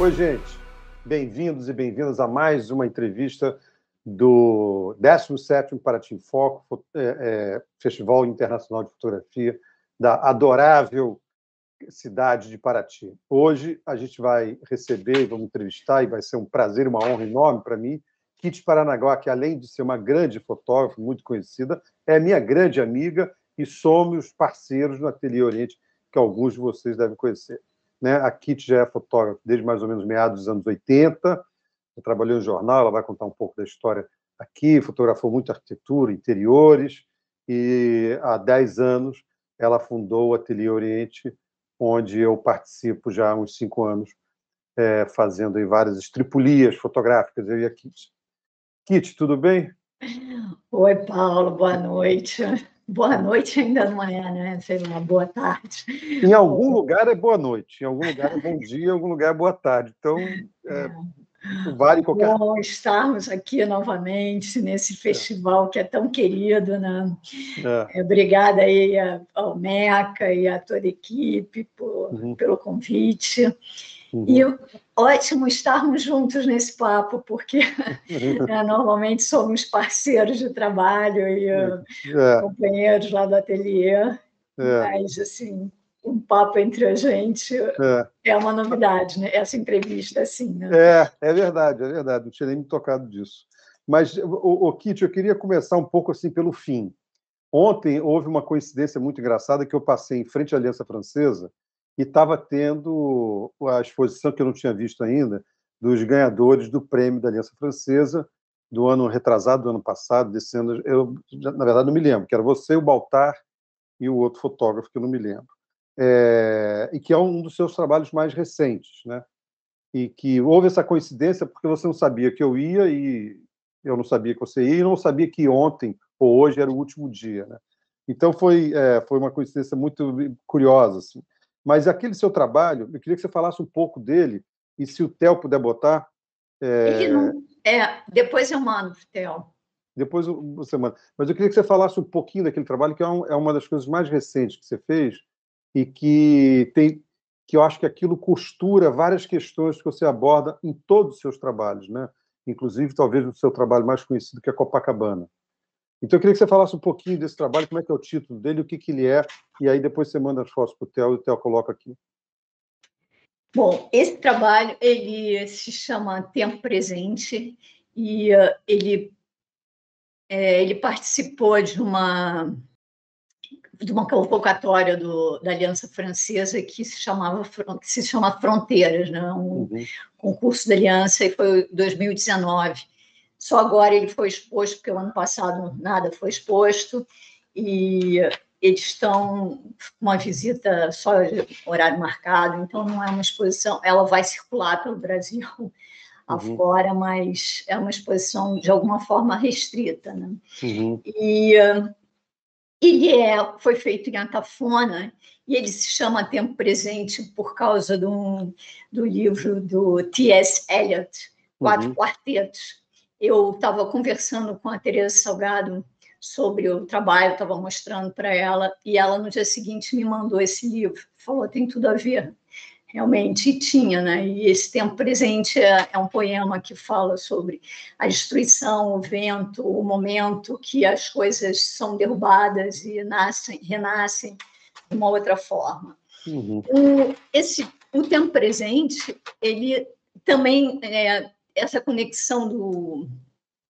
Oi, gente. Bem-vindos e bem-vindas a mais uma entrevista do 17º Paraty em Foco, Festival Internacional de Fotografia da adorável cidade de Paraty. Hoje a gente vai receber, vamos entrevistar, e vai ser um prazer e uma honra enorme para mim, Kitty Paranaguá, que além de ser uma grande fotógrafa, muito conhecida, é minha grande amiga e somos parceiros no Ateliê Oriente, que alguns de vocês devem conhecer. Né? A Kitty já é fotógrafa desde mais ou menos meados dos anos 80, trabalhou em jornal, ela vai contar um pouco da história aqui, fotografou muito arquitetura, interiores, e há 10 anos ela fundou o Ateliê Oriente, onde eu participo já há uns 5 anos, fazendo aí várias estripulias fotográficas, eu e a Kitty. Kitty, tudo bem? Oi, Paulo, boa noite. Boa noite ainda não é, né? Sei lá, boa tarde. Em algum lugar é boa noite, em algum lugar é bom dia, em algum lugar é boa tarde. Então, vale qualquer... Bom estarmos aqui novamente nesse festival que é tão querido, né? Obrigada aí ao Meca e a toda a equipe pelo convite. E ótimo estarmos juntos nesse papo, porque normalmente somos parceiros de trabalho e companheiros lá do ateliê, mas, assim, um papo entre a gente é uma novidade, né? Essa entrevista, assim, né? É verdade, não tinha nem me tocado disso. Mas, Kitty, eu queria começar um pouco assim pelo fim. Ontem houve uma coincidência muito engraçada que eu passei em frente à Aliança Francesa e estava tendo a exposição que eu não tinha visto ainda dos ganhadores do prêmio da Aliança Francesa do ano retrasado, do ano passado, desse ano. Eu, na verdade, não me lembro, que era você, o Baltar e o outro fotógrafo, que eu não me lembro. E que é um dos seus trabalhos mais recentes, né? E que houve essa coincidência porque você não sabia que eu ia e eu não sabia que você ia e não sabia que ontem ou hoje era o último dia, né? Então foi uma coincidência muito curiosa, assim. Mas aquele seu trabalho, eu queria que você falasse um pouco dele e se o Theo puder botar... Ele não... depois eu mando, Theo. Depois você manda. Mas eu queria que você falasse um pouquinho daquele trabalho, que é uma das coisas mais recentes que você fez e que eu acho que aquilo costura várias questões que você aborda em todos os seus trabalhos, né? Inclusive, talvez, no seu trabalho mais conhecido, que é Copacabana. Então, eu queria que você falasse um pouquinho desse trabalho, como é que é o título dele, o que ele é, e aí depois você manda as fotos para o Theo e o Theo coloca aqui. Bom, esse trabalho ele se chama Tempo Presente e ele participou de uma convocatória da Aliança Francesa que se chama Fronteiras, né? Concurso da Aliança, e foi 2019. Só agora ele foi exposto, porque o ano passado nada foi exposto, e eles estão com uma visita só de horário marcado, então não é uma exposição, ela vai circular pelo Brasil afora, mas é uma exposição de alguma forma restrita, né? E ele foi feito em Atafona e ele se chama Tempo Presente por causa do livro do T.S. Eliot, Quatro Quartetos. Eu estava conversando com a Teresa Salgado sobre o trabalho, estava mostrando para ela, e ela no dia seguinte me mandou esse livro. Falou, tem tudo a ver. Realmente, e tinha, né? E esse Tempo Presente é um poema que fala sobre a destruição, o vento, o momento que as coisas são derrubadas e renascem de uma outra forma. O Tempo Presente, ele também, essa conexão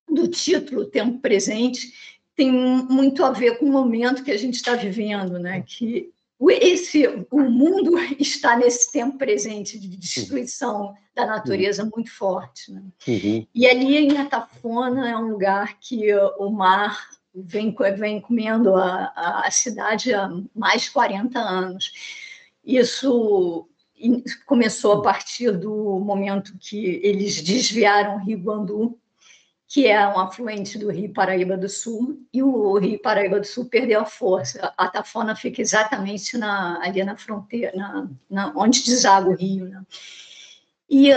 do título Tempo Presente tem muito a ver com o momento que a gente está vivendo, né? Que o mundo está nesse tempo presente de destruição da natureza muito forte, né? E ali em Atafona é um lugar que o mar vem comendo a cidade há mais de 40 anos. Isso começou a partir do momento que eles desviaram o Rio Guandu, que é um afluente do Rio Paraíba do Sul, e o Rio Paraíba do Sul perdeu a força. A Atafona fica exatamente ali na fronteira, onde deságua o rio, né? E,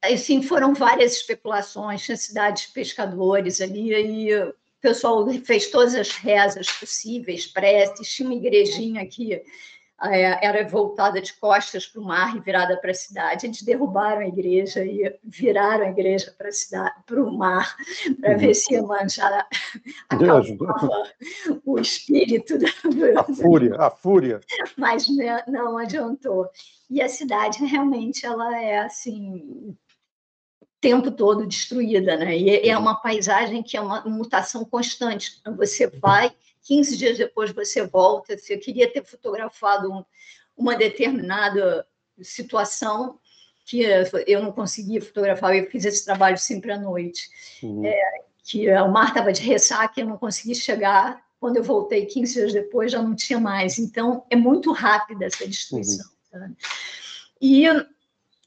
assim, foram várias especulações, tinha cidades de pescadores ali, e o pessoal fez todas as rezas possíveis, preces, tinha uma igrejinha que era voltada de costas para o mar e virada para a cidade. Eles derrubaram a igreja e viraram a igreja para o mar, para ver se Iemanjá acalmava o espírito. A fúria. Mas não adiantou. E a cidade realmente ela é assim, o tempo todo destruída, né? E é uma paisagem que é uma mutação constante. Você vai, 15 dias depois você volta. Você queria ter fotografado uma determinada situação que eu não conseguia fotografar. Eu fiz esse trabalho sempre à noite. Que o mar estava de ressaca, eu não consegui chegar. Quando eu voltei 15 dias depois, já não tinha mais. Então, é muito rápida essa destruição. Sabe? E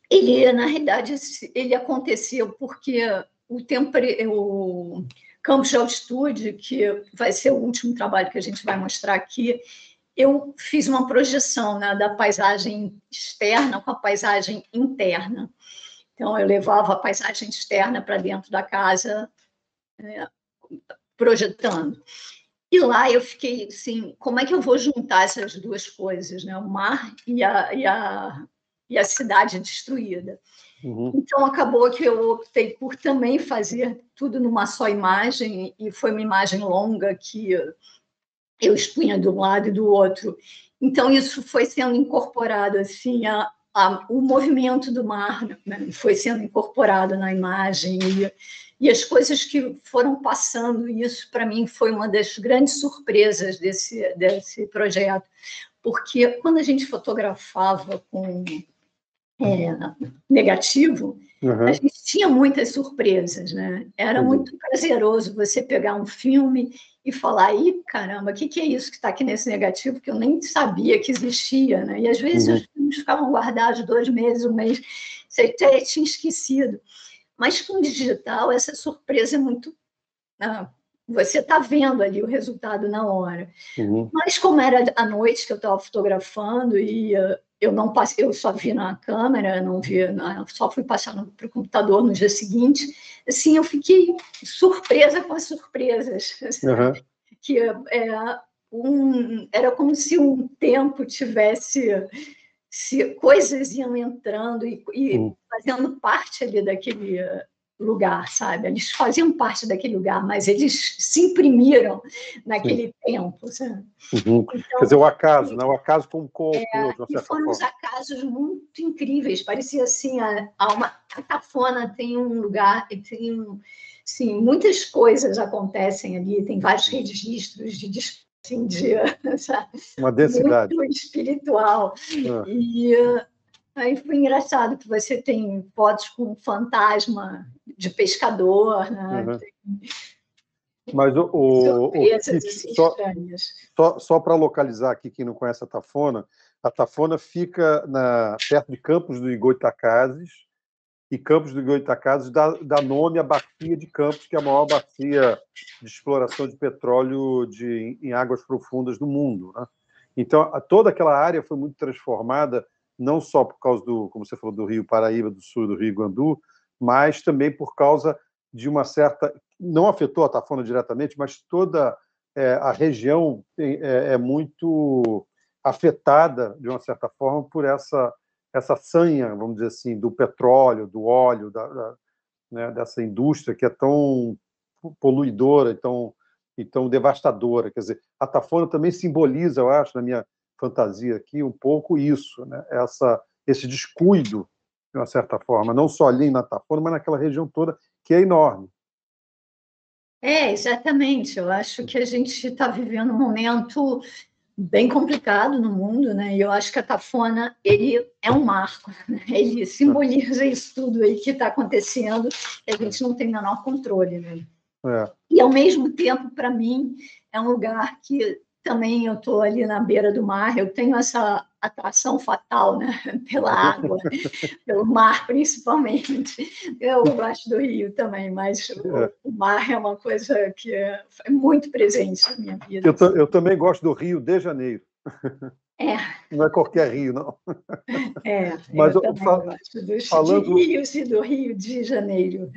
ele, na realidade, ele aconteceu porque o Campos de Altitude, que vai ser o último trabalho que a gente vai mostrar aqui, eu fiz uma projeção, né, da paisagem externa com a paisagem interna. Então, eu levava a paisagem externa para dentro da casa, projetando. E lá eu fiquei assim, como é que eu vou juntar essas duas coisas, né? O mar e a cidade destruída. Então, acabou que eu optei por também fazer tudo numa só imagem, e foi uma imagem longa que eu expunha de um lado e do outro. Então, isso foi sendo incorporado, assim, o movimento do mar, né? Foi sendo incorporado na imagem, e as coisas que foram passando, isso para mim foi uma das grandes surpresas desse projeto, porque quando a gente fotografava com negativo, a gente tinha muitas surpresas, né? Era muito prazeroso você pegar um filme e falar, ih, caramba, o que é isso que está aqui nesse negativo que eu nem sabia que existia, né? E às vezes os filmes ficavam guardados 2 meses, 1 mês, você até tinha esquecido. Mas com o digital, essa surpresa é muito... você está vendo ali o resultado na hora. Mas como era à noite que eu estava fotografando e eu não passei, eu só vi na câmera, não vi, só fui passar para o computador no dia seguinte, assim, eu fiquei surpresa com as surpresas. Que era como se um tempo tivesse... coisas iam entrando e fazendo parte ali daquele lugar, sabe? Eles faziam parte daquele lugar, mas eles se imprimiram naquele tempo, sabe? Então, quer dizer, o acaso, né? O acaso como coautor, de uma certa foram uns acasos muito incríveis. Parecia assim, a Tafona tem um lugar, tem sim, muitas coisas acontecem ali, tem vários registros assim, uma densidade muito espiritual. E aí foi engraçado que você tem fotos com fantasma de pescador, né? Mas só para localizar aqui quem não conhece a Tafona fica perto de Campos do Goytacazes, e Campos do Goytacazes dá nome à bacia de Campos, que é a maior bacia de exploração de petróleo em águas profundas do mundo, né? Então, toda aquela área foi muito transformada, não só por causa como você falou, do Rio Paraíba, do sul do Rio Guandu, mas também por causa de uma certa... Não afetou a Tafona diretamente, mas toda a região é muito afetada, de uma certa forma, por essa sanha, vamos dizer assim, do petróleo, do óleo, né, dessa indústria que é tão poluidora e tão devastadora. Quer dizer, a Tafona também simboliza, eu acho, na minha fantasia aqui, um pouco isso, né? Esse descuido, de uma certa forma, não só ali na Tafona, mas naquela região toda, que é enorme. Exatamente. Eu acho que a gente está vivendo um momento bem complicado no mundo, né? E eu acho que a Tafona, ele é um marco, né? Ele simboliza isso tudo aí que está acontecendo, e a gente não tem o menor controle, né? E, ao mesmo tempo, para mim, é um lugar que também eu estou ali na beira do mar, eu tenho essa atração fatal, né? Pela água, pelo mar, principalmente. Eu gosto do Rio também, mas o mar é uma coisa que é muito presente na minha vida. Eu também gosto do Rio de Janeiro. Não é qualquer Rio, não. Mas eu também gosto dos rios e do Rio de Janeiro.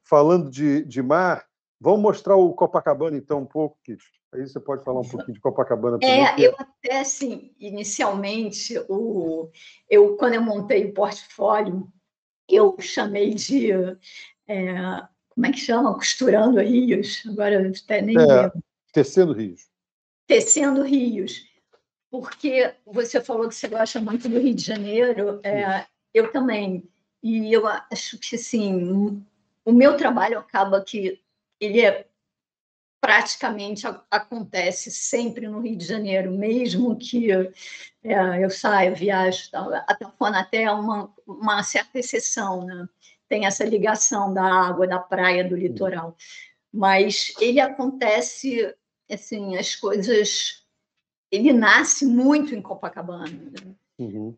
Falando de mar, vamos mostrar o Copacabana, então, um pouco, Kit. Aí você pode falar um pouquinho de Copacabana também. Eu até, assim, inicialmente, quando eu montei o portfólio, eu chamei de, como é que chama? Costurando rios, agora eu até nem lembro. Tecendo Rios. Tecendo rios, porque você falou que você gosta muito do Rio de Janeiro, eu também, e eu acho que, assim, o meu trabalho acaba que ele praticamente acontece sempre no Rio de Janeiro, mesmo que eu saia, viaje, a Tafona é uma certa exceção, né? Tem essa ligação da água, da praia, do litoral. Mas ele acontece, assim, as coisas... Ele nasce muito em Copacabana. Né? Uhum.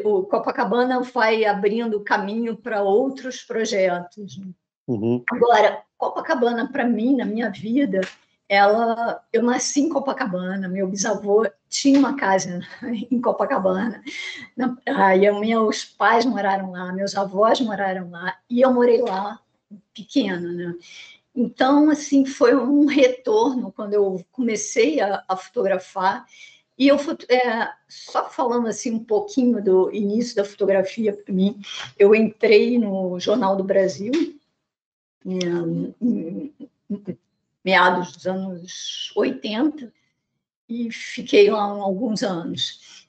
O Copacabana vai abrindo caminho para outros projetos. Né? Uhum. Agora, Copacabana, para mim, na minha vida, eu nasci em Copacabana, meu bisavô tinha uma casa em Copacabana, aí meus pais moraram lá, meus avós moraram lá, e eu morei lá pequena, né? Então, assim, foi um retorno quando eu comecei a fotografar, e só falando assim um pouquinho do início da fotografia para mim, eu entrei no Jornal do Brasil, em meados dos anos 80, e fiquei lá alguns anos.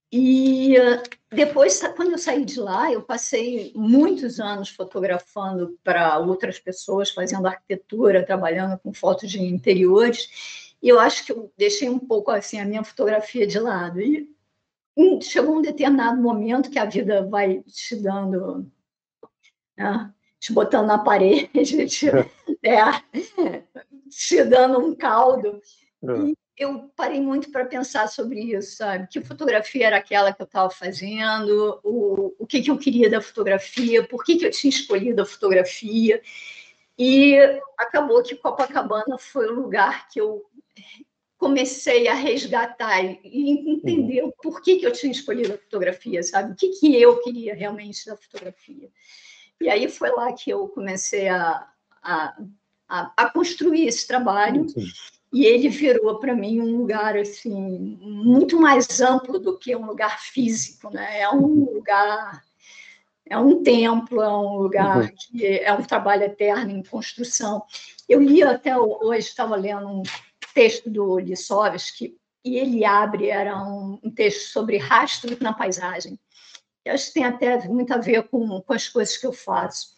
E depois, quando eu saí de lá, eu passei muitos anos fotografando para outras pessoas, fazendo arquitetura, trabalhando com fotos de interiores, e eu acho que eu deixei um pouco assim a minha fotografia de lado. E chegou um determinado momento que a vida vai te dando, né, te botando na parede, te dando um caldo. E eu parei muito para pensar sobre isso, sabe? Que fotografia era aquela que eu estava fazendo, o que eu queria da fotografia, por que eu tinha escolhido a fotografia. E acabou que Copacabana foi o lugar que eu comecei a resgatar e entender o porquê que eu tinha escolhido a fotografia, sabe? O que eu queria realmente da fotografia. E aí foi lá que eu comecei a construir esse trabalho. Sim. E ele virou para mim um lugar assim muito mais amplo do que um lugar físico, né? É um lugar, é um templo, é um lugar que é um trabalho eterno em construção. Eu li até hoje, estava lendo um texto do Lipovetsky, e ele era um texto sobre rastros na paisagem. Eu acho que tem até muito a ver com as coisas que eu faço.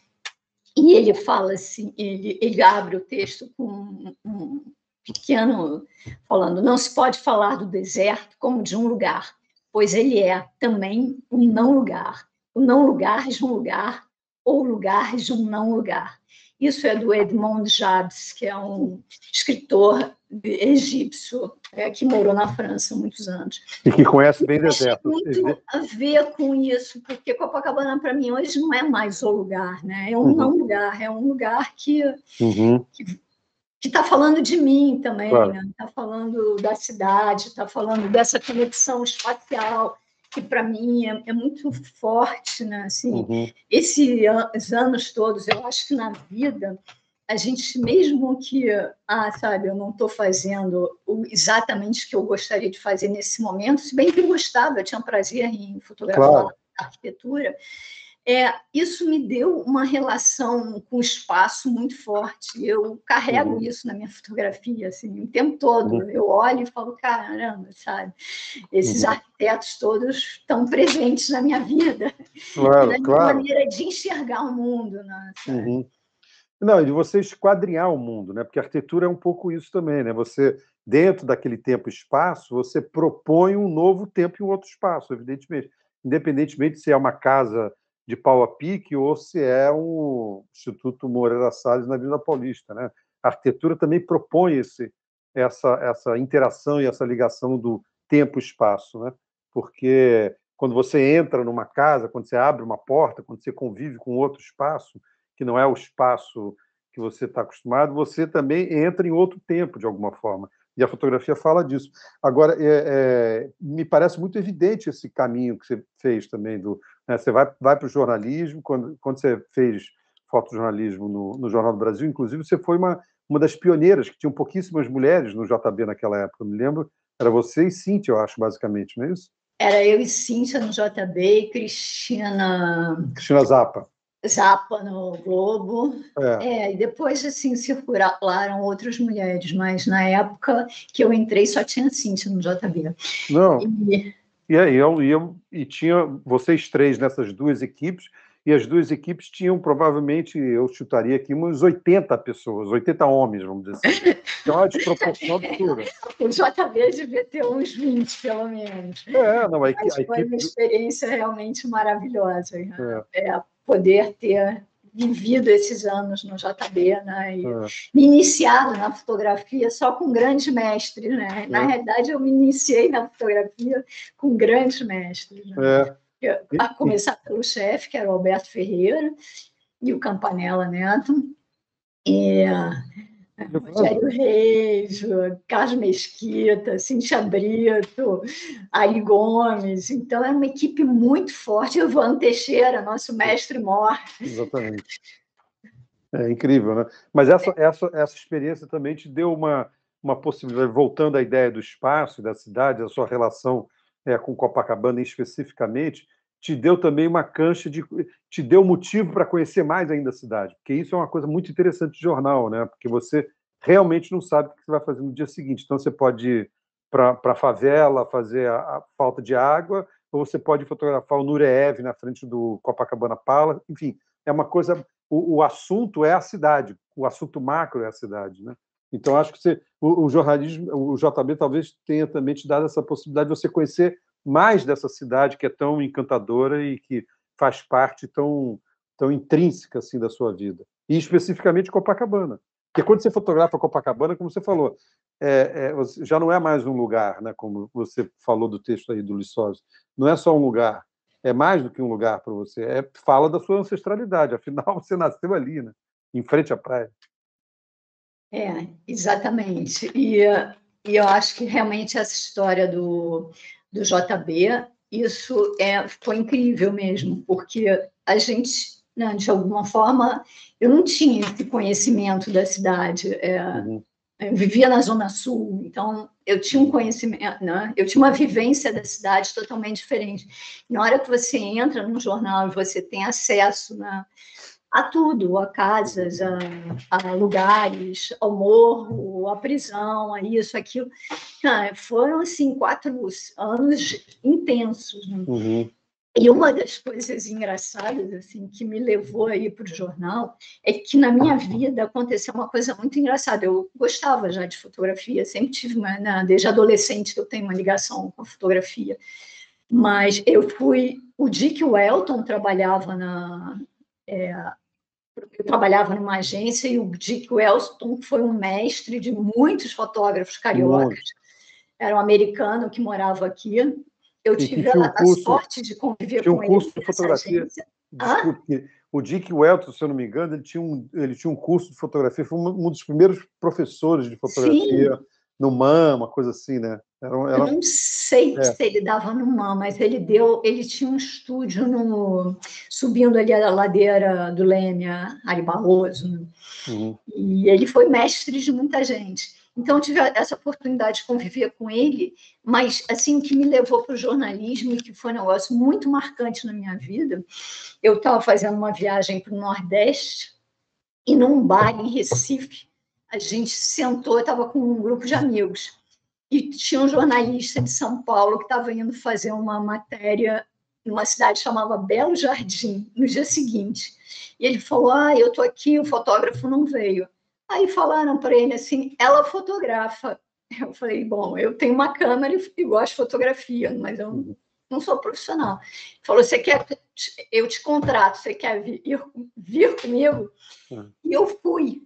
E ele fala assim, ele abre o texto com um pequeno, falando: não se pode falar do deserto como de um lugar, pois ele é também um não lugar. O não lugar de um lugar, ou lugar de um não lugar. Isso é do Edmond Jabs, que é um escritor egípcio que morou na França há muitos anos. E que conhece bem o deserto. Tem muito a ver com isso, porque Copacabana, para mim, hoje não é mais o lugar, né? É um não lugar, é um lugar que está falando de mim também, claro. Né? Está falando da cidade, está falando dessa conexão espacial, que para mim é muito forte, né? Assim, esses anos todos, eu acho que na vida a gente, mesmo que, sabe, eu não estou fazendo exatamente o que eu gostaria de fazer nesse momento, se bem que eu gostava, eu tinha prazer em fotografar arquitetura, isso me deu uma relação com o espaço muito forte. Eu carrego isso na minha fotografia, assim, o tempo todo. Eu olho e falo, caramba, sabe? Esses arquitetos todos estão presentes na minha vida, na minha maneira de enxergar o mundo, né? Não, de você esquadrinhar o mundo, né? Porque a arquitetura é um pouco isso também, né? Você, dentro daquele tempo e espaço, você propõe um novo tempo e um outro espaço, evidentemente. Independentemente se é uma casa de pau a pique ou se é um Instituto Moreira Salles na Vila Paulista, né? A arquitetura também propõe essa interação e essa ligação do tempo e espaço, né? Porque quando você entra numa casa, quando você abre uma porta, quando você convive com outro espaço, que não é o espaço que você está acostumado, você também entra em outro tempo, de alguma forma. E a fotografia fala disso. Agora, me parece muito evidente esse caminho que você fez também. Né? Você vai para o jornalismo, quando você fez fotojornalismo no Jornal do Brasil, inclusive, você foi uma uma das pioneiras, que tinham pouquíssimas mulheres no JB naquela época, eu me lembro, era você e Cíntia, eu acho, basicamente, não é isso? Era eu e Cíntia no JB e Cristina Zappa. Zappa no Globo. É. E depois, assim, circularam outras mulheres, mas na época que eu entrei só tinha Cíntia no JB. Não. E tinha vocês três nessas duas equipes, e as duas equipes tinham provavelmente, eu chutaria aqui, uns 80 pessoas, 80 homens, vamos dizer assim. Então, uma desproporção absurda. O JB devia ter uns 20, pelo menos. Mas foi uma experiência realmente maravilhosa. Poder ter vivido esses anos no JB, né? E me iniciado na fotografia só com grandes mestres, né? Na realidade, eu me iniciei na fotografia com grandes mestres. Né? A começar pelo chefe, que era o Alberto Ferreira, e o Campanella Neto, e Rogério Reis, Carlos Mesquita, Cíntia Brito, Ari Gomes. Então, era uma equipe muito forte. Ivan Teixeira, nosso mestre-mor. Exatamente. É incrível, né? Mas essa experiência também te deu uma possibilidade, voltando à ideia do espaço, da cidade, da sua relação com Copacabana especificamente, te deu também uma cancha te deu motivo para conhecer mais ainda a cidade, porque isso é uma coisa muito interessante de jornal, né? Porque você realmente não sabe o que você vai fazer no dia seguinte. Então, você pode ir para a favela, fazer a falta de água, ou você pode fotografar o Nureyev na frente do Copacabana Palace. Enfim, é uma coisa... O assunto é a cidade, o assunto macro é a cidade, né? Então, acho que o jornalismo, o JB talvez tenha também te dado essa possibilidade de você conhecer mais dessa cidade que é tão encantadora e que faz parte tão intrínseca assim da sua vida. E especificamente Copacabana. Porque quando você fotografa Copacabana, como você falou, já não é mais um lugar, né? Como você falou do texto aí do Lissosa, não é só um lugar, é mais do que um lugar para você, fala da sua ancestralidade, afinal você nasceu ali, né? Em frente à praia. Exatamente. E eu acho que realmente essa história do JB, isso foi incrível mesmo, porque a gente, né, de alguma forma, eu não tinha esse conhecimento da cidade. Eu vivia na Zona Sul, então eu tinha um conhecimento, né? Eu tinha uma vivência da cidade totalmente diferente. Na hora que você entra no jornal e você tem acesso, né, a tudo, a casas, a lugares, ao morro, à prisão, a isso, aquilo. Foram, assim, 4 anos intensos. Né? E uma das coisas engraçadas assim, que me levou a ir para o jornal é que na minha vida aconteceu uma coisa muito engraçada. Eu gostava já de fotografia, sempre tive, desde adolescente eu tenho uma ligação com a fotografia. Mas o dia que o Elton trabalhava eu trabalhava numa agência e o Dick Wellston foi um mestre de muitos fotógrafos cariocas. Era um americano que morava aqui. Eu tive a sorte de conviver com ele. Tinha um curso de fotografia. Desculpe, o Dick Wellston, se eu não me engano, ele tinha um curso de fotografia, foi um dos primeiros professores de fotografia. Sim. No MAM, uma coisa assim, né? Eu não sei se ele dava no MAM, mas ele tinha um estúdio subindo ali a ladeira do Leme, Ari Barroso, e ele foi mestre de muita gente. Então, eu tive essa oportunidade de conviver com ele, mas, assim, o que me levou para o jornalismo, e que foi um negócio muito marcante na minha vida, eu estava fazendo uma viagem para o Nordeste, e num bar em Recife, a gente sentou, eu estava com um grupo de amigos, e tinha um jornalista de São Paulo que estava indo fazer uma matéria numa cidade chamada Belo Jardim, no dia seguinte. E ele falou, eu estou aqui, o fotógrafo não veio. Aí falaram para ele assim, ela fotografa. Eu falei, bom, eu tenho uma câmera e gosto de fotografia, mas eu não sou profissional. Ele falou, eu te contrato, você quer vir comigo? E eu fui.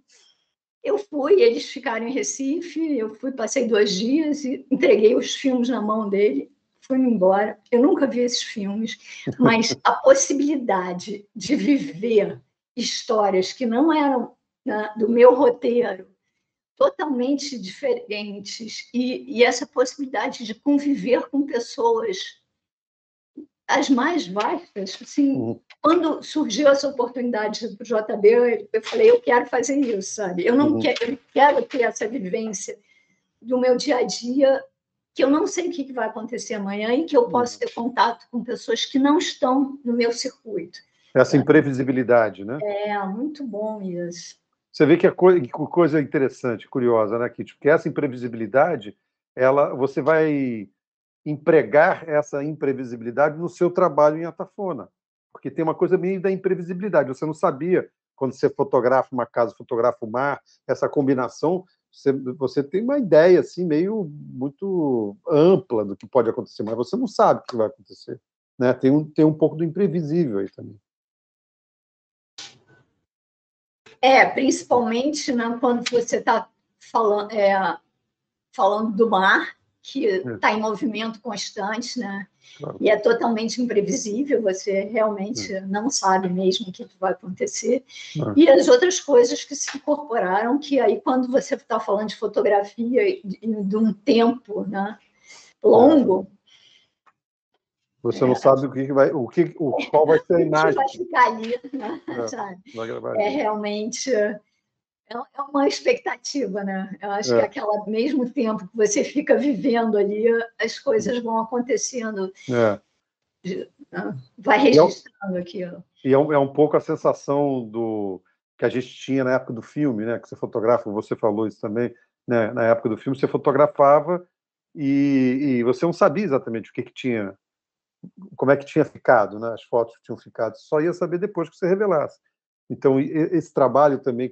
Eles ficaram em Recife, eu passei 2 dias e entreguei os filmes na mão dele, fui embora. Eu nunca vi esses filmes, mas a possibilidade de viver histórias que não eram do meu roteiro, totalmente diferentes, e essa possibilidade de conviver com pessoas as mais vastas, assim, quando surgiu essa oportunidade para o JB, eu falei, eu quero fazer isso, sabe? Eu não quero ter essa vivência do meu dia a dia, que eu não sei o que vai acontecer amanhã e que eu posso ter contato com pessoas que não estão no meu circuito. Essa imprevisibilidade, né? Muito bom isso. Você vê que coisa interessante, curiosa, né, Kitty? Porque essa imprevisibilidade, você vai empregar essa imprevisibilidade no seu trabalho em Atafona, porque tem uma coisa meio da imprevisibilidade. Você não sabia, quando você fotografa uma casa, fotografa o mar, essa combinação, você tem uma ideia assim meio muito ampla do que pode acontecer, mas você não sabe o que vai acontecer, né? Tem um pouco do imprevisível aí também. Principalmente, né, quando você está falando do mar, que está em movimento constante, né? Claro. E é totalmente imprevisível, você realmente não sabe mesmo o que vai acontecer. E as outras coisas que se incorporaram, que aí quando você está falando de fotografia de um tempo, né, longo, você não sabe qual vai ser a imagem. Vai ficar ali, né? Sabe? Realmente é uma expectativa, né? Eu acho que aquele mesmo tempo que você fica vivendo ali, as coisas vão acontecendo. Vai registrando aquilo. E é um pouco a sensação que a gente tinha na época do filme, né? Que você fotografa, você falou isso também, né? Na época do filme, você fotografava e você não sabia exatamente o que tinha, como é que tinha ficado, né? As fotos que tinham ficado. Só ia saber depois que você revelasse. Então, esse trabalho também,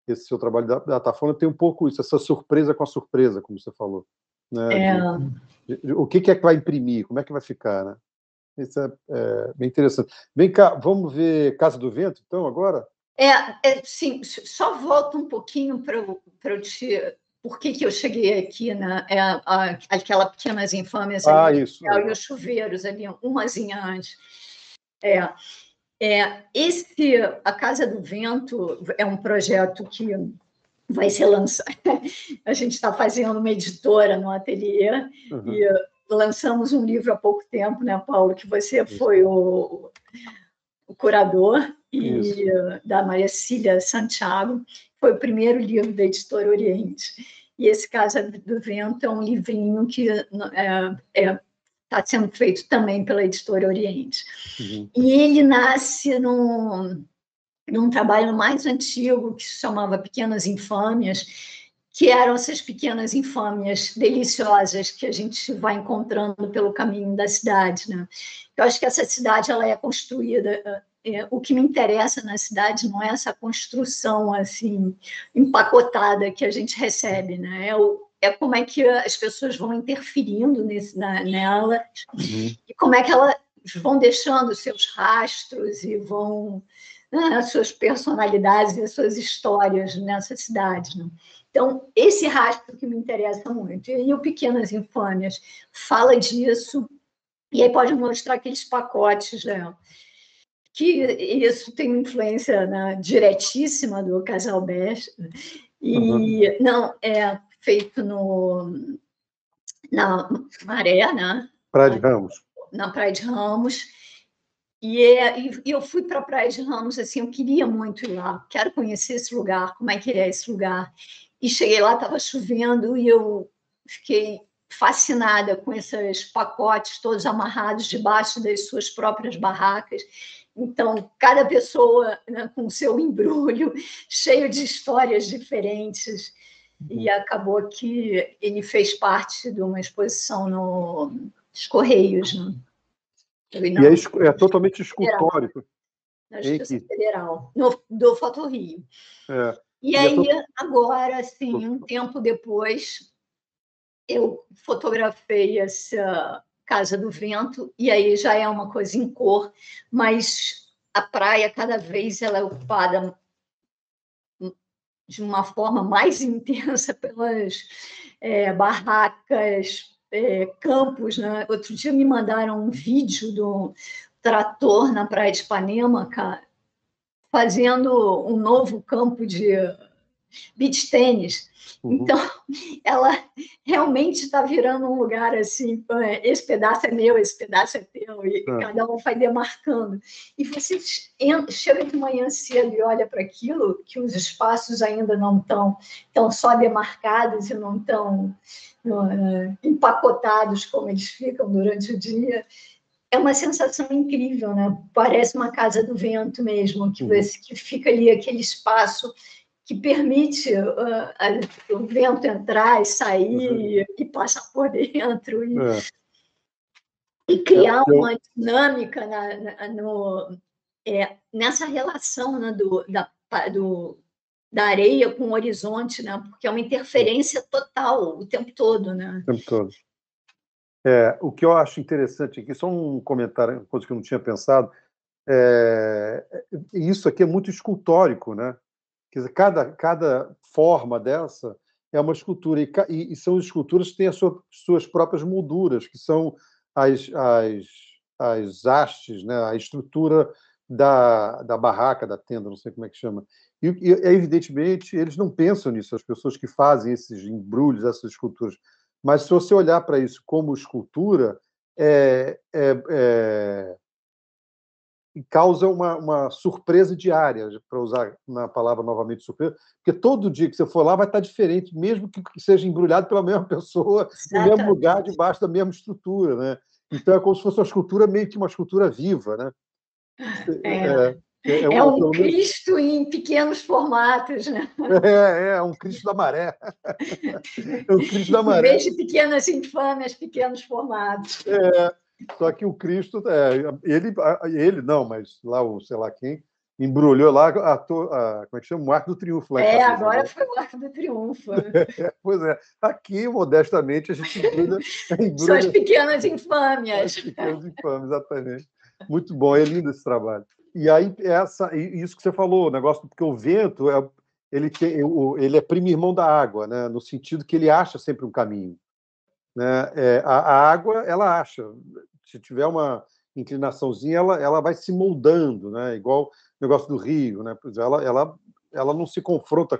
esse seu trabalho da Atafona tem um pouco isso, essa surpresa com a surpresa, como você falou. Né? O que é que vai imprimir, como é que vai ficar, né? Isso é bem interessante. Vem cá, vamos ver Casa do Vento, então, agora? Sim, só volta um pouquinho para eu te... Por que eu cheguei aqui, né? Aquela Pequenas Infâmias ali, isso. E os chuveiros ali, umazinha antes. A Casa do Vento é um projeto que vai ser lançado. A gente está fazendo uma editora no ateliê e lançamos um livro há pouco tempo, né, Paulo? Que você foi o curador da Maria Cília Santiago. Foi o primeiro livro da Editora Oriente. E esse Casa do Vento é um livrinho que está sendo feito também pela Editora Oriente. E ele nasce num trabalho mais antigo, que se chamava Pequenas Infâmias, que eram essas pequenas infâmias deliciosas que a gente vai encontrando pelo caminho da cidade, né? Eu acho que essa cidade ela é construída... o que me interessa na cidade não é essa construção assim empacotada que a gente recebe, né? É como é que as pessoas vão interferindo nela e como é que elas vão deixando seus rastros e vão as suas personalidades e as suas histórias nessa cidade, né? Então, esse rastro que me interessa muito. E o Pequenas Infâmias fala disso, e aí pode mostrar aqueles pacotes, né? Que isso tem influência diretíssima do Casal Best. E não é feito na Maré, né? Praia de Ramos. Na Praia de Ramos. E eu fui para a Praia de Ramos, assim, eu queria muito ir lá, quero conhecer esse lugar, como é que é esse lugar. E cheguei lá, estava chovendo, e eu fiquei fascinada com esses pacotes todos amarrados debaixo das suas próprias barracas. Então, cada pessoa, né, com o seu embrulho, cheio de histórias diferentes. E acabou que ele fez parte de uma exposição nos Correios, né? E é totalmente escultórico. Na Justiça Federal, do Foto Rio. E aí, agora, assim, um tempo depois, eu fotografei essa Casa do Vento, e aí já é uma coisa em cor, mas a praia, cada vez, ela é ocupada de uma forma mais intensa pelas barracas, campos, né? Outro dia me mandaram um vídeo do trator na Praia de Ipanema, cara, fazendo um novo campo de beach tênis. Então, ela realmente está virando um lugar assim, esse pedaço é meu, esse pedaço é teu, e cada um vai demarcando. E você chega de manhã cedo e olha para aquilo, que os espaços ainda não estão só demarcados e não estão empacotados como eles ficam durante o dia. É uma sensação incrível, né? Parece uma casa do vento mesmo, que fica ali aquele espaço que permite o vento entrar e sair e passar por dentro e criar uma dinâmica nessa relação, né, da areia com o horizonte, né? Porque é uma interferência total o tempo todo, né? O tempo todo. O que eu acho interessante aqui, só um comentário, uma coisa que eu não tinha pensado, isso aqui é muito escultórico, né? Quer dizer, cada forma dessa é uma escultura, e são esculturas que têm as suas próprias molduras, que são as hastes, né? A estrutura da barraca, da tenda, não sei como é que chama. E, evidentemente, eles não pensam nisso, as pessoas que fazem esses embrulhos, essas esculturas. Mas, se você olhar para isso como escultura, causa uma surpresa diária, para usar na palavra novamente surpresa, porque todo dia que você for lá vai estar diferente, mesmo que seja embrulhado pela mesma pessoa, no mesmo lugar, debaixo da mesma estrutura, né? Então é como se fosse uma escultura, meio que uma escultura viva, né? É um Cristo em pequenos formatos, né? É um Cristo da maré. É um Cristo da maré. Em vez de pequenas infâmias, pequenos formatos. Só que o Cristo, ele não, mas lá o sei lá quem, embrulhou lá como é que chama? O Arco do Triunfo. Lá agora foi o Arco do Triunfo. Pois é. Aqui, modestamente, a gente embrulha... São as pequenas infâmias. As pequenas infâmias, exatamente. Muito bom, é lindo esse trabalho. E aí, isso que você falou, o negócio, porque o vento, ele é primo irmão da água, né? No sentido que ele acha sempre um caminho. Né? A água, ela acha. Se tiver uma inclinaçãozinha, ela vai se moldando, né? Igual o negócio do rio, né? Ela não se confronta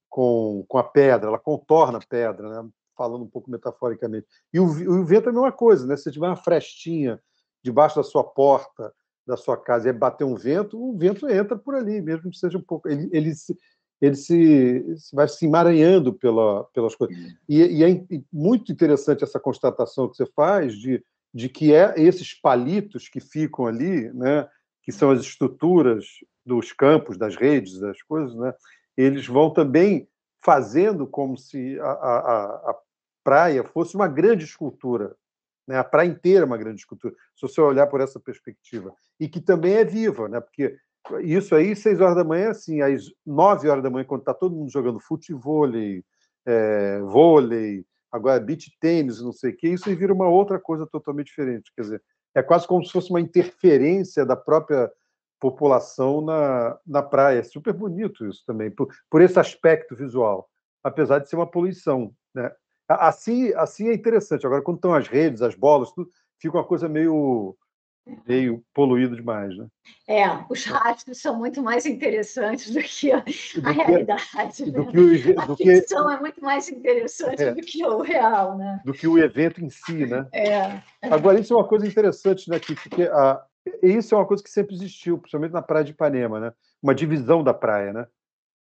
com a pedra, ela contorna a pedra, né? Falando um pouco metaforicamente. E o vento é a mesma coisa, né? Se tiver uma frestinha debaixo da sua porta, da sua casa, e bater um vento, o vento entra por ali, mesmo que seja um pouco... Ele vai se emaranhando pelas coisas. E é muito interessante essa constatação que você faz de que esses palitos que ficam ali, né, que são as estruturas dos campos, das redes, das coisas, né, eles vão também fazendo como se a praia fosse uma grande escultura, né? A praia inteira é uma grande escultura, se você olhar por essa perspectiva. E que também é viva, né? Porque isso aí, 6 horas da manhã, assim, às 9 horas da manhã, quando está todo mundo jogando futevôlei, vôlei, agora beach tênis, não sei o quê, isso aí vira uma outra coisa totalmente diferente. Quer dizer, é quase como se fosse uma interferência da própria população na praia. É super bonito isso também, por esse aspecto visual, apesar de ser uma poluição, né? Assim é interessante. Agora, quando estão as redes, as bolas, tudo, fica uma coisa meio poluído demais, né? Os rastros são muito mais interessantes do que a realidade. A ficção é muito mais interessante do que o real, né? Do que o evento em si, né? Agora, isso é uma coisa interessante, né? Porque isso é uma coisa que sempre existiu, principalmente na Praia de Ipanema, né? Uma divisão da praia, né?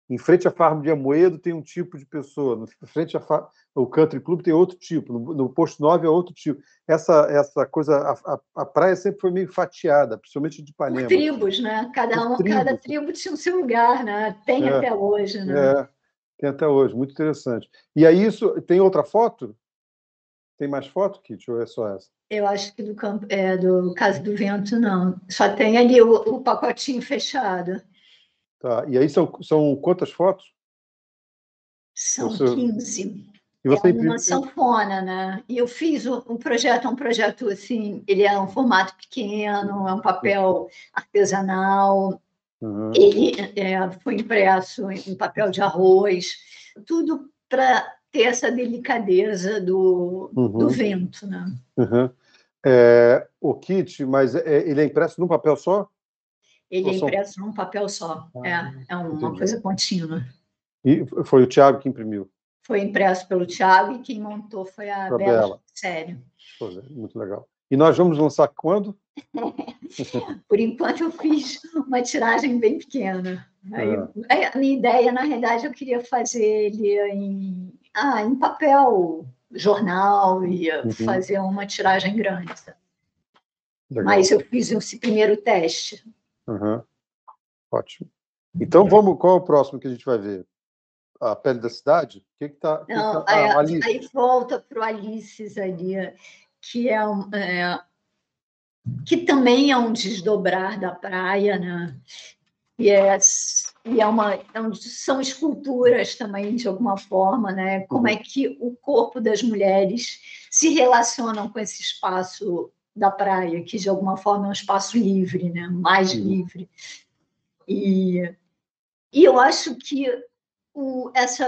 Em frente à Farm de Amoedo tem um tipo de pessoa, em frente ao Country Club tem outro tipo, no Posto 9 é outro tipo. Essa coisa, a praia sempre foi meio fatiada, principalmente de Ipanema. Por tribos, né? Cada tribo tinha o seu lugar, né? Tem até hoje, né? Tem até hoje, muito interessante. E aí, tem outra foto? Tem mais foto, Kit, ou é só essa? Eu acho que do Caso do Vento, não. Só tem ali o pacotinho fechado. Tá. E aí são quantas fotos? São 15. E você uma sanfona, né? E eu fiz um projeto assim, ele é um formato pequeno, é um papel artesanal, ele foi impresso em papel de arroz, tudo para ter essa delicadeza do vento, né? O kit, mas ele é impresso num papel só? Ele é impresso num papel só, é uma coisa contínua. E foi o Thiago que imprimiu? Foi impresso pelo Thiago e quem montou foi a Bela Sério. Muito legal. E nós vamos lançar quando? Por enquanto, eu fiz uma tiragem bem pequena. Aí, a minha ideia, na realidade, eu queria fazer ele em papel, jornal, e fazer uma tiragem grande. Legal. Mas eu fiz esse primeiro teste. Ótimo. Então, qual é o próximo que a gente vai ver? A Pele da Cidade? O que está... Aí volta para o Alices ali, que que também é um desdobrar da praia, né? São esculturas também, de alguma forma, né? Como é que o corpo das mulheres se relacionam com esse espaço da praia, que de alguma forma é um espaço livre, né? Mais livre. E eu acho que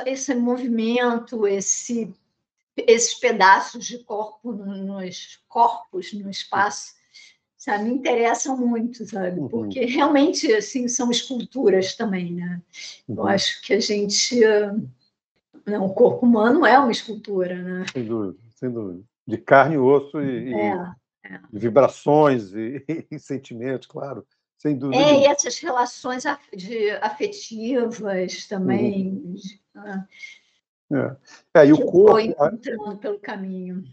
esse movimento, esses pedaços de corpos no espaço, sabe, me interessam muito, sabe? Porque realmente assim são esculturas também, né? Eu acho que o corpo humano é uma escultura, né? Sem dúvida, sem dúvida. De carne e osso e vibrações e sentimentos, claro, sem dúvida. E essas relações afetivas também. E o corpo foi encontrando pelo caminho.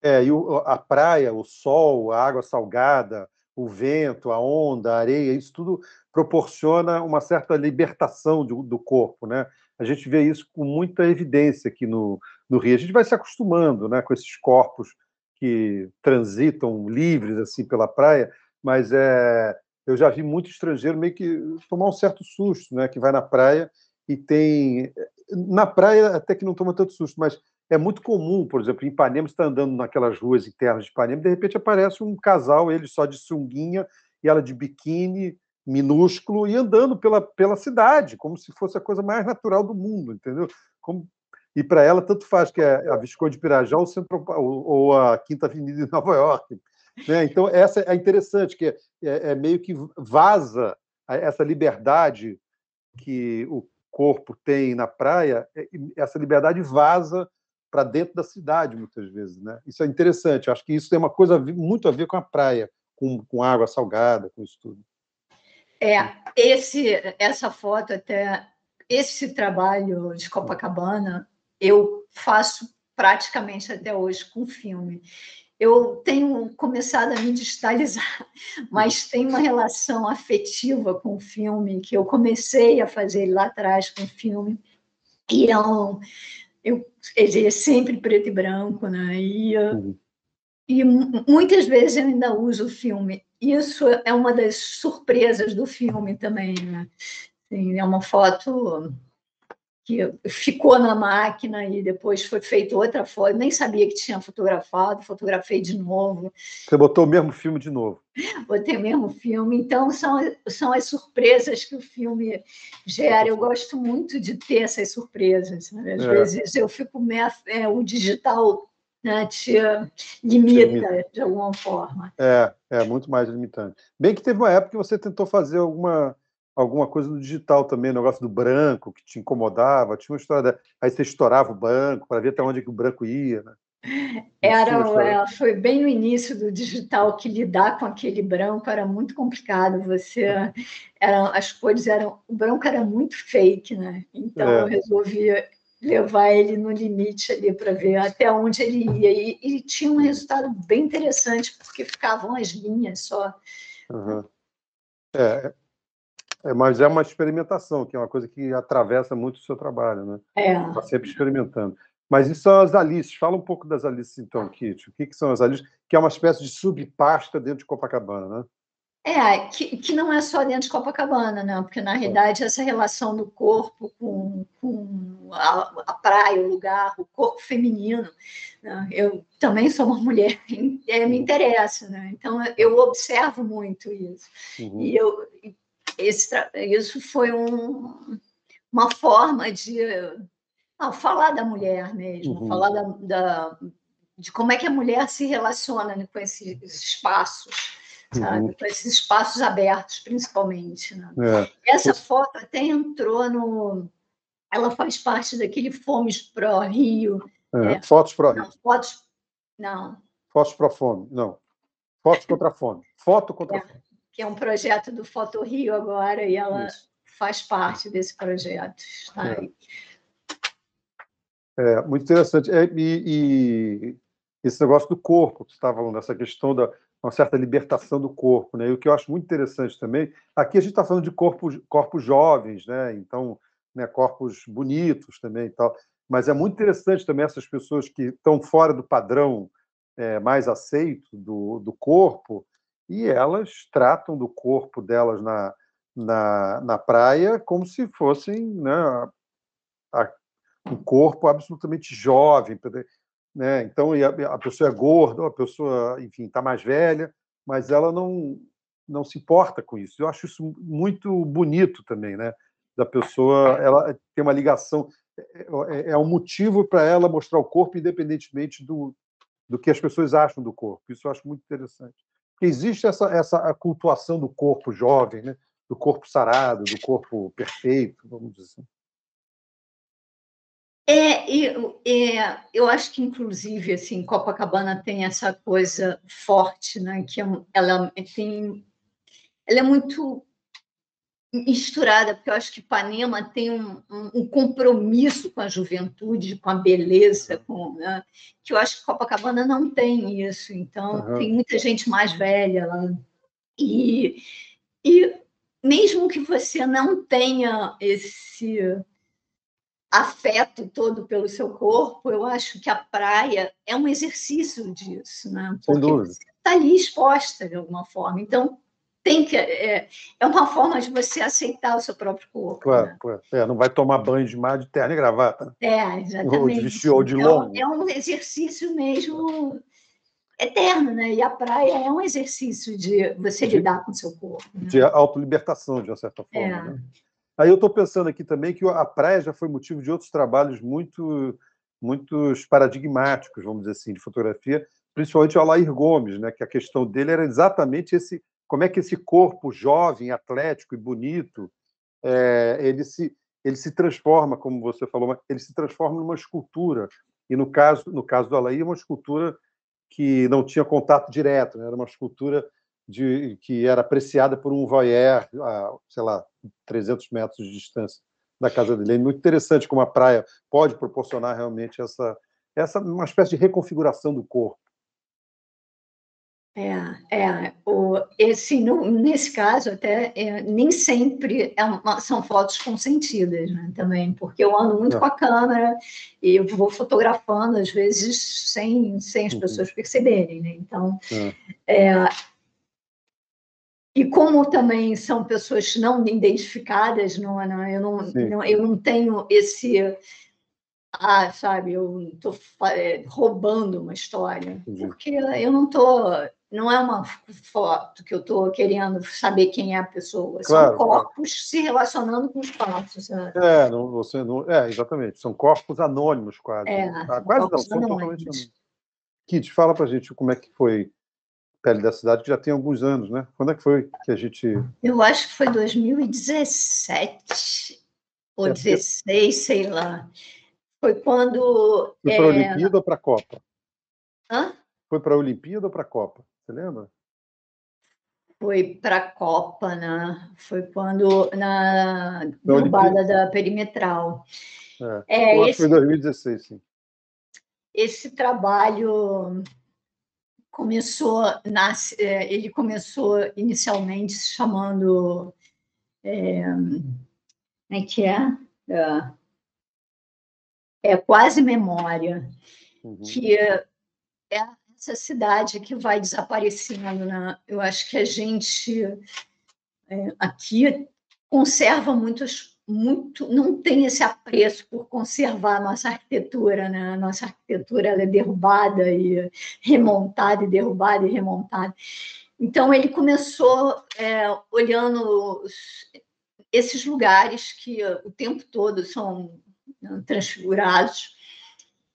E a praia, o sol, a água salgada, o vento, a onda, a areia, isso tudo proporciona uma certa libertação do corpo, né? A gente vê isso com muita evidência aqui no Rio. A gente vai se acostumando, né, com esses corpos que transitam livres assim pela praia, mas eu já vi muito estrangeiro meio que tomar um certo susto, né, que vai na praia e tem... Na praia até que não toma tanto susto, mas é muito comum, por exemplo, em Ipanema, você está andando naquelas ruas internas de Ipanema, de repente aparece um casal, ele só de sunguinha e ela de biquíni minúsculo, e andando pela cidade, como se fosse a coisa mais natural do mundo, entendeu? E para ela, tanto faz que é a Visconde de Pirajá ou a Quinta Avenida de Nova York. Né? Então, essa é interessante, que é meio que vaza essa liberdade que o corpo tem na praia, essa liberdade vaza para dentro da cidade, muitas vezes, né? Isso é interessante. Eu acho que isso tem uma coisa muito a ver com a praia, com água salgada, com isso tudo. Essa foto, até esse trabalho de Copacabana, eu faço praticamente até hoje com filme. Eu tenho começado a me digitalizar, mas tem uma relação afetiva com o filme, que eu comecei a fazer lá atrás com o filme, e ele é sempre preto e branco, né? E muitas vezes eu ainda uso o filme. Isso é uma das surpresas do filme também, né? Assim, é uma foto que ficou na máquina e depois foi feita outra foto. Nem sabia que tinha fotografado, fotografei de novo. Você botou o mesmo filme de novo? Botei o mesmo filme. Então, são as surpresas que o filme gera. Eu gosto muito de ter essas surpresas. Né? Às vezes eu fico o digital, né, te limita de alguma forma. É muito mais limitante. Bem que teve uma época que você tentou fazer alguma coisa no digital também, o negócio do branco, que te incomodava, tinha uma história aí você estourava o branco para ver até onde que o branco ia, né? Foi bem no início do digital que lidar com aquele branco era muito complicado. As cores o branco era muito fake, né? Então eu resolvi levar ele no limite ali para ver até onde ele ia. E tinha um resultado bem interessante, porque ficavam as linhas só. Mas é uma experimentação, que é uma coisa que atravessa muito o seu trabalho, né? Está sempre experimentando. Mas isso são as Alices. Fala um pouco das Alices, então, Kitty. O que são as Alices? Que é uma espécie de subpasta dentro de Copacabana, né? Que não é só dentro de Copacabana, né? Porque, na realidade, essa relação do corpo com a praia, o lugar, o corpo feminino, né? Eu também sou uma mulher, me interessa, né? Então, eu observo muito isso. E isso foi uma forma de falar da mulher mesmo, falar de como é que a mulher se relaciona, né, com esses espaços, sabe? Com esses espaços abertos, principalmente. Né? Essa foto até entrou ela faz parte daquele Fomos Pro Rio. Fotos Pro Rio. Não. Fotos Pro Fome, não. Fotos contra a fome. Foto contra a fome. Que é um projeto do Foto Rio agora, e ela faz parte desse projeto. Está aí. Muito interessante. E esse negócio do corpo, que você estava falando, essa questão da uma certa libertação do corpo, né? E o que eu acho muito interessante também, aqui a gente está falando de corpos jovens, né? Então, né, corpos bonitos também e tal, mas é muito interessante também essas pessoas que estão fora do padrão mais aceito do corpo, e elas tratam do corpo delas na praia como se fossem, né, um corpo absolutamente jovem, né? Então, a pessoa é gorda, a pessoa, enfim, está mais velha, mas ela não se importa com isso. Eu acho isso muito bonito também, né? Da pessoa, ela tem uma ligação, é um motivo para ela mostrar o corpo, independentemente do que as pessoas acham do corpo. Isso eu acho muito interessante. Porque existe essa cultuação do corpo jovem, né? Do corpo sarado, do corpo perfeito, vamos dizer assim. Eu acho que, inclusive, assim, Copacabana tem essa coisa forte, né? Que ela é muito misturada, porque eu acho que Ipanema tem um compromisso com a juventude, com a beleza, né? Que eu acho que Copacabana não tem isso. Então, tem muita gente mais velha lá. E mesmo que você não tenha esse afeto todo pelo seu corpo, eu acho que a praia é um exercício disso, né? Porque você está ali exposta de alguma forma. Então, é uma forma de você aceitar o seu próprio corpo. Claro, né? Não vai tomar banho de mar de terno e gravata. Exatamente. Ou de vestido ou de longo. É um exercício mesmo eterno, né? E a praia é um exercício de você lidar com o seu corpo. Né? De autolibertação, de uma certa forma. Né? Aí eu estou pensando aqui também que a praia já foi motivo de outros trabalhos muitos paradigmáticos, vamos dizer assim, de fotografia, principalmente o Alair Gomes, né? Que a questão dele era exatamente como é que esse corpo jovem, atlético e bonito, ele se transforma, como você falou, ele se transforma numa escultura. E no caso do Alair, uma escultura que não tinha contato direto, né? Era uma escultura que era apreciada por um voyeur a, sei lá, 300 metros de distância da casa dele. É muito interessante como a praia pode proporcionar realmente uma espécie de reconfiguração do corpo. Nesse caso, até nem sempre são fotos consentidas, né, também, porque eu ando muito com a câmera e eu vou fotografando, às vezes, sem as pessoas perceberem. Né? Então, e como também são pessoas não identificadas, eu não tenho esse... sabe, eu estou roubando uma história, porque eu não estou... Não é uma foto que eu estou querendo saber quem é a pessoa. São corpos se relacionando com os corpos. Exatamente. São corpos anônimos, quase. Quase não, são totalmente anônimos. Kit, fala para a gente como é que foi Pele da Cidade, que já tem alguns anos, né? Quando é que foi que a gente... Eu acho que foi 2017 ou 16, sei lá. Foi quando... Foi para a Olimpíada ou para a Copa? Hã? Foi para a Olimpíada ou para a Copa? Você lembra? Foi para a Copa, né? Foi quando na derrubada da perimetral. Eu acho que foi 2016, sim. Esse trabalho ele começou inicialmente se chamando... como é que é? Quase Memória, que é essa cidade que vai desaparecendo. Né? Eu acho que a gente aqui conserva muito, não tem esse apreço por conservar a nossa arquitetura. Né? A nossa arquitetura ela é derrubada e remontada, e derrubada e remontada. Então, ele começou olhando esses lugares que o tempo todo são transfigurados.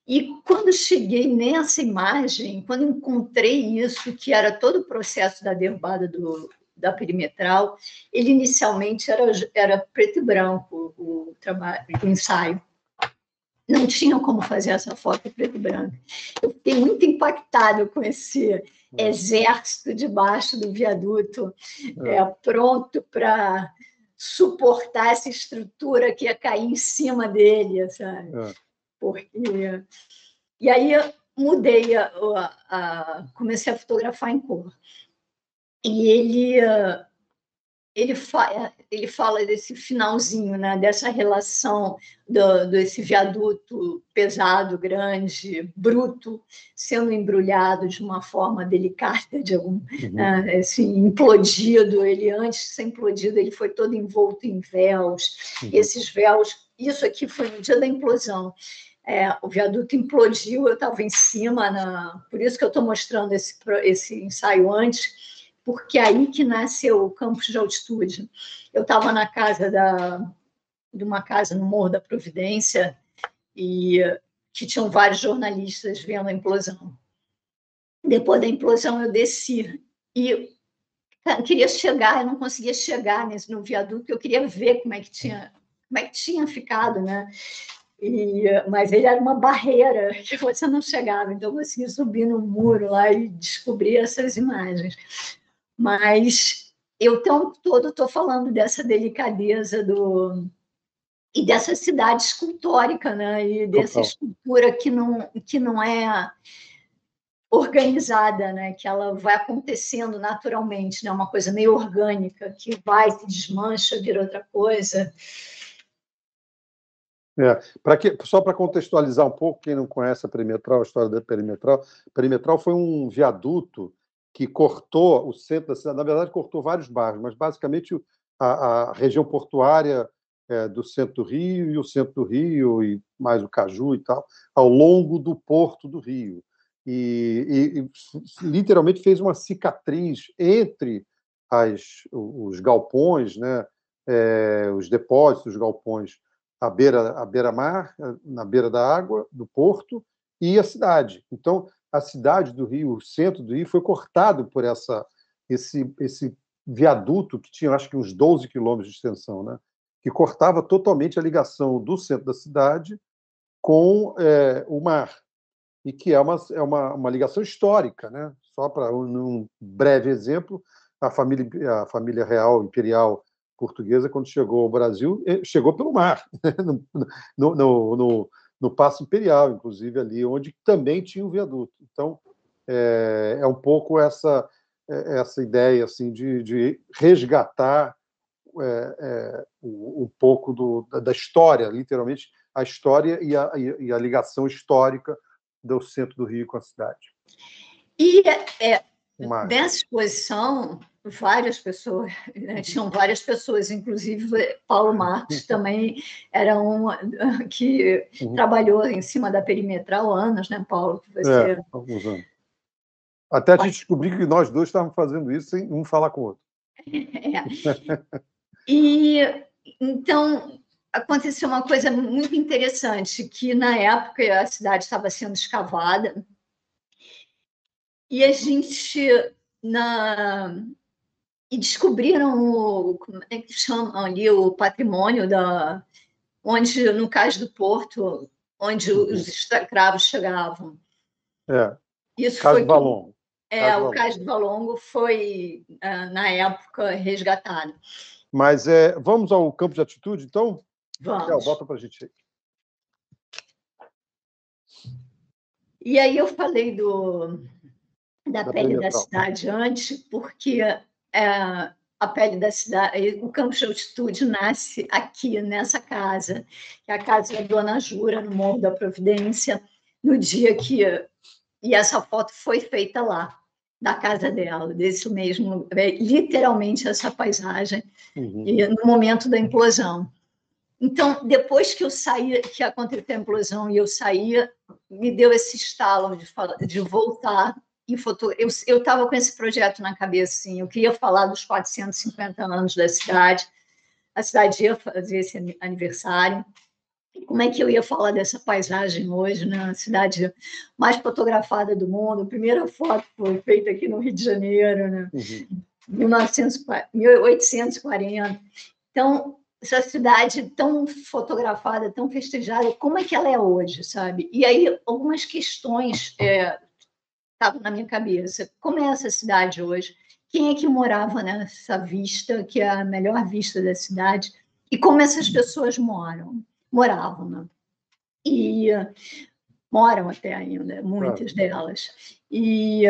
E quando cheguei nessa imagem, quando encontrei isso, que era todo o processo da derrubada da Perimetral, ele inicialmente era preto e branco, o ensaio. Não tinha como fazer essa foto preto e branco. Eu fiquei muito impactada com esse exército debaixo do viaduto, pronto para suportar essa estrutura que ia cair em cima dele, sabe? Porque... E aí eu mudei, comecei a fotografar em cor. E ele fala desse finalzinho, né, dessa relação desse viaduto pesado, grande, bruto, sendo embrulhado de uma forma delicada, assim, implodido. Ele, antes de ser implodido, ele foi todo envolto em véus. Esses véus, isso aqui foi no dia da implosão. O viaduto implodiu, eu estava em cima, por isso que eu estou mostrando esse ensaio antes, porque é aí que nasceu o campus de altitude. Eu estava na casa de uma casa no Morro da Providência, e que tinham vários jornalistas vendo a implosão. Depois da implosão, eu desci e queria chegar, eu não conseguia chegar no viaduto, eu queria ver como é que tinha ficado, né? Mas ele era uma barreira que você não chegava, então eu consegui subir no muro lá e descobrir essas imagens. Mas eu o tempo todo estou falando dessa delicadeza e dessa cidade escultórica, né? E dessa escultura que não é organizada, né? Que ela vai acontecendo naturalmente, né? Uma coisa meio orgânica, que vai, se desmancha, vira outra coisa. Só para contextualizar um pouco, quem não conhece a Perimetral, a história da Perimetral foi um viaduto que cortou o centro da cidade. Na verdade, cortou vários bairros, mas basicamente a região portuária do centro do Rio e o centro do Rio, e mais o Caju e tal, ao longo do Porto do Rio. E literalmente fez uma cicatriz entre os galpões, né, os depósitos, os galpões à beira-mar, na beira da água, do porto, e a cidade. Então, a cidade do Rio, o centro do Rio, foi cortado por esse viaduto que tinha, acho que, uns 12 quilômetros de extensão, né? Que cortava totalmente a ligação do centro da cidade com o mar, e que é uma ligação histórica, né? Só para um breve exemplo, a família real imperial portuguesa, quando chegou ao Brasil, chegou pelo mar, no Paço Imperial, inclusive ali, onde também tinha um viaduto. Então, é um pouco essa ideia assim de resgatar um pouco da história, literalmente, a história e a ligação histórica do centro do Rio com a cidade. E nessa exposição, várias pessoas, né? Tinham várias pessoas, inclusive Paulo Marques também era um que trabalhou em cima da Perimetral há anos, né, Paulo? Alguns anos. Até a gente descobrir que nós dois estávamos fazendo isso sem um falar com o outro. E então aconteceu uma coisa muito interessante, que na época a cidade estava sendo escavada e a gente e descobriram como é que chamam ali, o patrimônio onde, no Cais do Porto, onde os escravos chegavam. Isso Cais do Valongo. O Cais do Valongo foi, na época, resgatado. Mas vamos ao campo de atitude, então? Vamos. Bota para a gente aí. E aí eu falei da pele da cidade antes, porque a pele da cidade, o campo de altitude nasce aqui, nessa casa, que é a casa da Dona Jura, no Morro da Providência, no dia que... E essa foto foi feita lá, da casa dela, desse mesmo, literalmente essa paisagem, e no momento da implosão. Então, depois que eu saí, que aconteceu a implosão e eu saía, me deu esse estalo de voltar e eu estava com esse projeto na cabeça, assim, eu queria falar dos 450 anos da cidade, a cidade ia fazer esse aniversário, como é que eu ia falar dessa paisagem hoje, né? A cidade mais fotografada do mundo, a primeira foto foi feita aqui no Rio de Janeiro, né? 1840. Então, essa cidade tão fotografada, tão festejada, como é que ela é hoje, sabe? E aí, algumas questões estavam na minha cabeça. Como é essa cidade hoje? Quem é que morava nessa vista, que é a melhor vista da cidade? E como essas pessoas moravam, né? E moram até ainda, muitas delas. E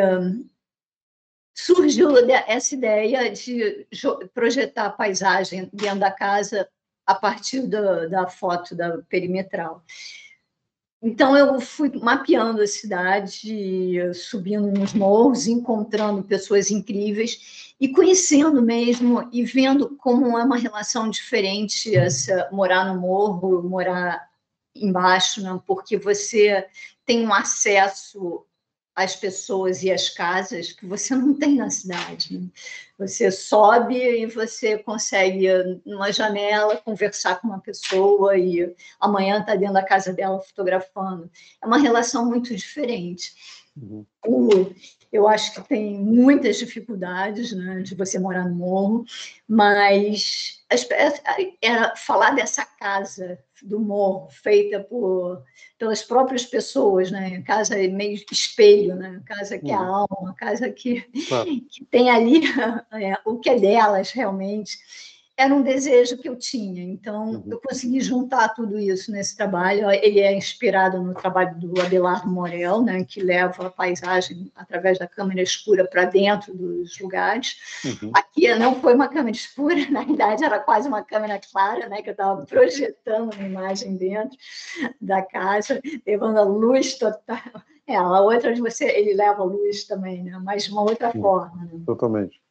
surgiu essa ideia de projetar a paisagem dentro da casa a partir da foto da perimetral. Então, eu fui mapeando a cidade, subindo nos morros, encontrando pessoas incríveis e conhecendo mesmo e vendo como é uma relação diferente essa morar no morro, morar embaixo, né? Porque você tem um acesso às pessoas e às casas que você não tem na cidade, né? Você sobe e você consegue, numa janela, conversar com uma pessoa e amanhã está dentro da casa dela fotografando. É uma relação muito diferente. Uhum. Eu acho que tem muitas dificuldades, né, de você morar no morro, mas falar dessa casa do morro feita pelas próprias pessoas, né, casa meio espelho, né, casa que é a alma, casa que tem ali o que é delas realmente. Era um desejo que eu tinha, então eu consegui juntar tudo isso nesse trabalho. Ele é inspirado no trabalho do Abelardo Morel, né, que leva a paisagem através da câmera escura para dentro dos lugares. Aqui não foi uma câmera escura, na verdade era quase uma câmera clara, né, que eu estava projetando uma imagem dentro da casa, levando a luz total. A outra de ele leva a luz também, né, mas de uma outra forma. Né? Totalmente.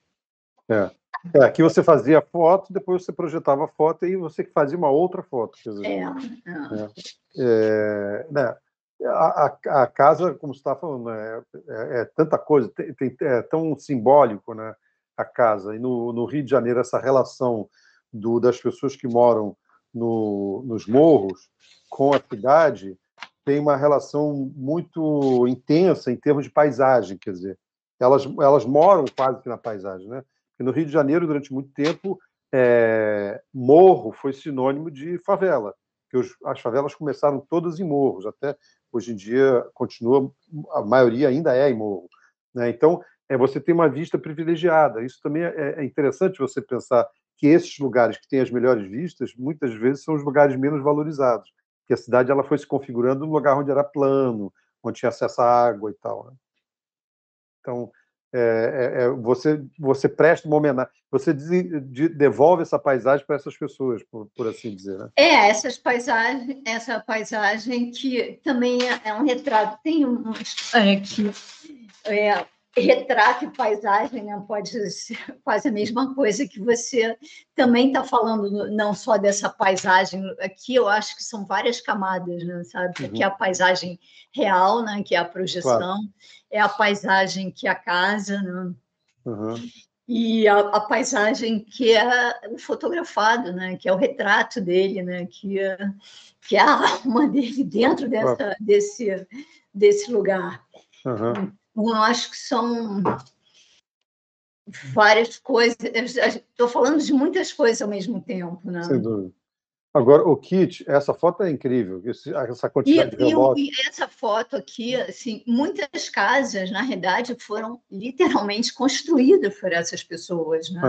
Aqui você fazia foto, depois você projetava a foto e você que fazia uma outra foto. Quer dizer, né? A casa, como você está falando, é tanta coisa, é tão simbólico, né? A casa. E no Rio de Janeiro, essa relação das pessoas que moram nos morros com a cidade tem uma relação muito intensa em termos de paisagem, quer dizer, elas moram quase que na paisagem, né? Porque no Rio de Janeiro, durante muito tempo, morro foi sinônimo de favela, porque as favelas começaram todas em morros, até hoje em dia continua, a maioria ainda é em morro, né? Então, você tem uma vista privilegiada. Isso também é interessante você pensar que esses lugares que têm as melhores vistas, muitas vezes são os lugares menos valorizados, porque a cidade ela foi se configurando num lugar onde era plano, onde tinha acesso à água e tal, né? Então, você presta uma homenagem, você devolve essa paisagem para essas pessoas, por assim dizer, né? Essa paisagem que também é um retrato. Tem uma história que retrato e paisagem, né? Pode ser quase a mesma coisa, que você também está falando não só dessa paisagem. Aqui eu acho que são várias camadas, né? Sabe? Porque a paisagem real, né? Que é a projeção, é a paisagem que é a casa, né? E a paisagem que é o fotografado, né? Que é o retrato dele, né? Que é a alma dele dentro desse lugar. Eu acho que são várias coisas. Estou falando de muitas coisas ao mesmo tempo, né? Sem dúvida. Agora, o kit, essa foto é incrível, essa quantidade de relógios. E essa foto aqui, assim, muitas casas, na realidade, foram literalmente construídas por essas pessoas, né?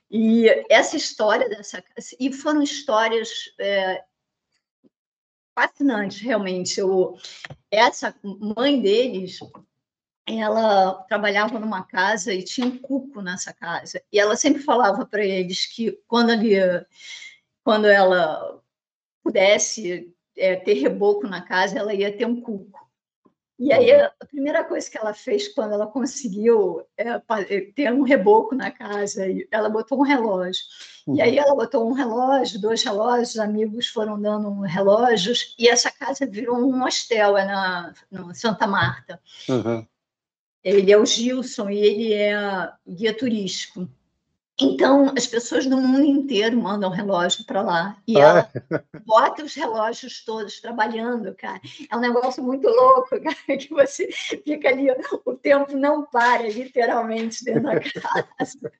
E essa história dessa casa, e foram histórias fascinantes, realmente. Essa mãe deles, ela trabalhava numa casa e tinha um cuco nessa casa. E ela sempre falava para eles que quando ela pudesse ter reboco na casa, ela ia ter um cuco. E aí, a primeira coisa que ela fez quando ela conseguiu ter um reboco na casa, ela botou um relógio. E aí ela botou um relógio, 2 relógios, amigos foram dando relógios, e essa casa virou um hostel, no Santa Marta. Ele é o Gilson e ele é guia turístico. Então, as pessoas do mundo inteiro mandam relógio para lá. E ela bota os relógios todos trabalhando, cara. É um negócio muito louco, cara, que você fica ali, o tempo não para, literalmente, dentro da casa.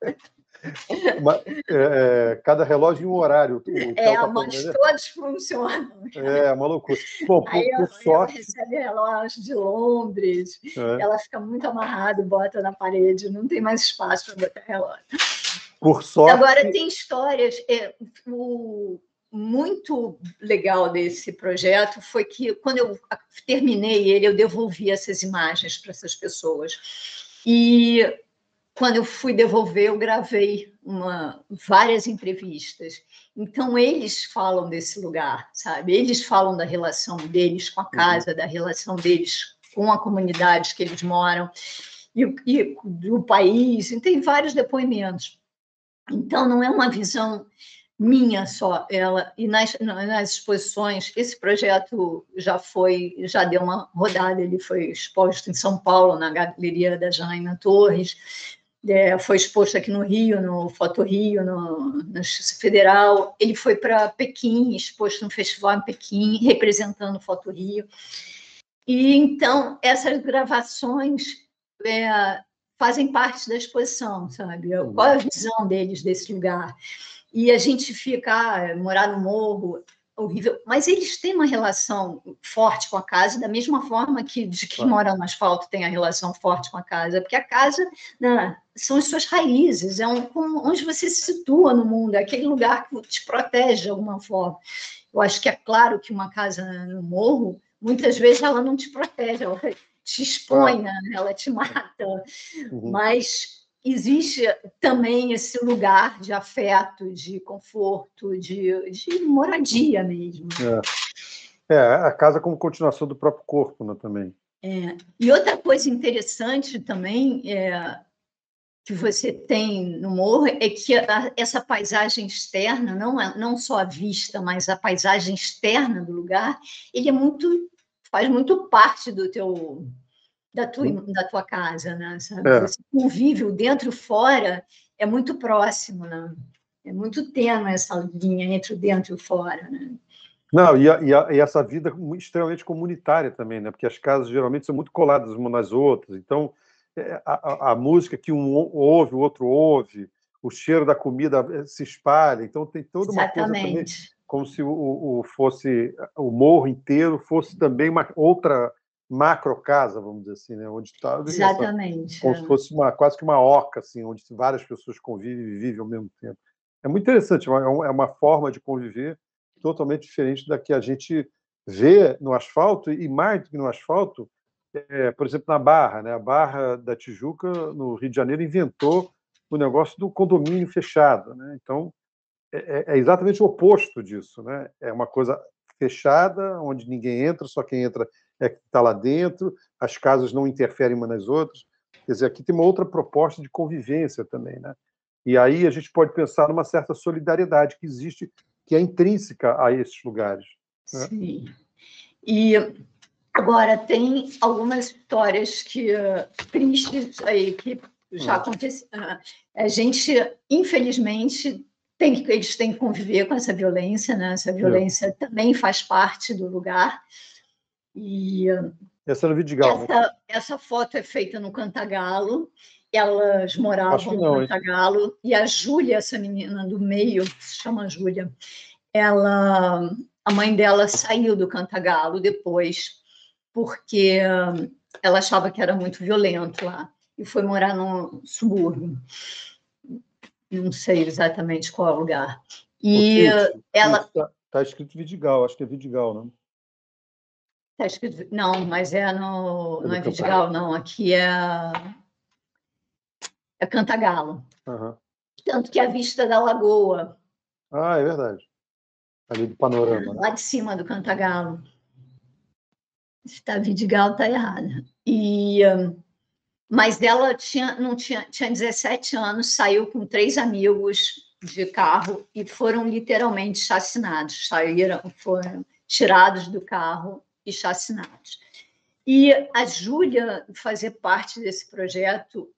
Cada relógio em um horário. Mas todos funcionam. É uma loucura. Bom, Aí por sorte... ela recebe relógio de Londres, ela fica muito amarrada e bota na parede, não tem mais espaço para botar relógio. Por sorte... Agora, tem histórias... O muito legal desse projeto foi que, quando eu terminei ele, eu devolvi essas imagens para essas pessoas. E... quando eu fui devolver, eu gravei várias entrevistas. Então, eles falam desse lugar, sabe? Eles falam da relação deles com a casa, da relação deles com a comunidade que eles moram, e do país. E tem vários depoimentos. Então, não é uma visão minha só. E nas exposições, esse projeto já deu uma rodada, ele foi exposto em São Paulo, na Galeria da Janaína Torres, foi exposto aqui no Rio, no Foto Rio, na Justiça Federal. Ele foi para Pequim, exposto no festival em Pequim, representando o Foto Rio. E então essas gravações fazem parte da exposição, sabe? Qual é a visão deles desse lugar? E a gente fica, morar no morro, horrível, mas eles têm uma relação forte com a casa, da mesma forma que de quem mora no asfalto tem a relação forte com a casa, porque a casa, né, são as suas raízes, onde você se situa no mundo, é aquele lugar que te protege de alguma forma. Eu acho que é claro que uma casa no morro, muitas vezes ela não te protege, ela te expõe, né? Ela te mata, mas existe também esse lugar de afeto, de conforto, de moradia mesmo. A casa como continuação do próprio corpo, né, também. E outra coisa interessante também que você tem no morro é que essa paisagem externa, não só a vista, mas a paisagem externa do lugar, ele faz muito parte da tua casa, né? Sabe? Você convive o dentro e o fora, é muito próximo, né? É muito tênue essa linha entre o dentro e o fora, né? Não, e essa vida extremamente comunitária também, né? Porque as casas geralmente são muito coladas umas nas outras, então a música que um ouve, o outro ouve, o cheiro da comida se espalha, então tem toda uma coisa também, como se o morro inteiro fosse também uma outra macro casa, vamos dizer assim, né? Onde está como se fosse quase que uma oca, assim, onde várias pessoas convivem e vivem ao mesmo tempo. É muito interessante, é uma forma de conviver totalmente diferente da que a gente vê no asfalto, e mais do que no asfalto, por exemplo, na Barra, né? A Barra da Tijuca, no Rio de Janeiro, inventou o negócio do condomínio fechado, né? Então, é exatamente o oposto disso, né? É uma coisa fechada, onde ninguém entra, só quem entra é que está lá dentro, as casas não interferem umas nas outras. Quer dizer, aqui tem uma outra proposta de convivência também, né? E aí a gente pode pensar numa certa solidariedade que existe, que é intrínseca a esses lugares. Né? Sim. E agora tem algumas histórias tristes aí que já aconteceram. A gente, infelizmente, eles têm que conviver com essa violência, né? Essa violência também faz parte do lugar. E essa é no Vidigal, né? Essa foto é feita no Cantagalo. Elas moravam no Cantagalo. E a Júlia, essa menina do meio, se chama Júlia, a mãe dela saiu do Cantagalo depois, porque ela achava que era muito violento lá, e foi morar no subúrbio. Não sei exatamente qual é o lugar. E ela... Está escrito Vidigal, acho que é Vidigal, não? Está escrito... Não, mas não é Vidigal, não. Aqui é Cantagalo. Tanto que a vista da lagoa. É verdade. Ali do panorama. Lá de cima do Cantagalo. Se está Vidigal, está errado. Mas ela tinha 17 anos, saiu com 3 amigos de carro e foram literalmente chacinados. Foram tirados do carro e chacinados. E a Júlia fazer parte desse projeto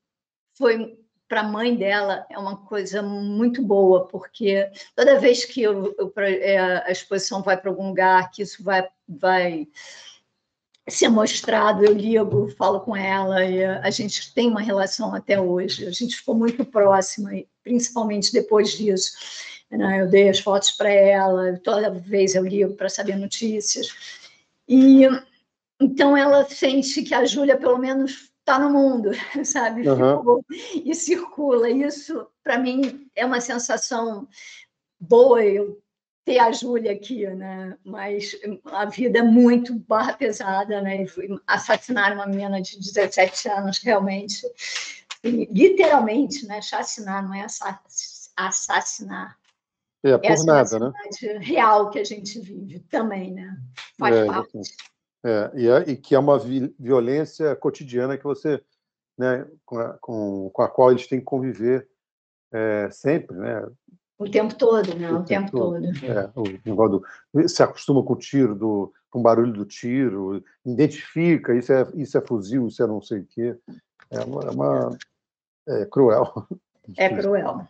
foi para a mãe dela é uma coisa muito boa, porque toda vez que a exposição vai para algum lugar, que isso vai ser mostrado, eu ligo, falo com ela, e a gente tem uma relação até hoje. A gente ficou muito próxima, principalmente depois disso. Né? Eu dei as fotos para ela, toda vez eu ligo para saber notícias. E então ela sente que a Júlia, pelo menos, está no mundo, sabe? Ficou e circula. Isso, para mim, é uma sensação boa, eu ter a Júlia aqui, né? Mas a vida é muito barra pesada, né? Assassinar uma menina de 17 anos, realmente, literalmente, né? Chacinar, não é assassinar. Por essa nada, é a sociedade real que a gente vive também, né? Faz parte. E que é uma violência cotidiana que você, né, com a qual eles têm que conviver sempre, né? O tempo todo, né? O tempo todo. O negócio se acostuma com o tiro, com o barulho do tiro, identifica, isso é fuzil, isso é não sei o quê. É cruel. É cruel.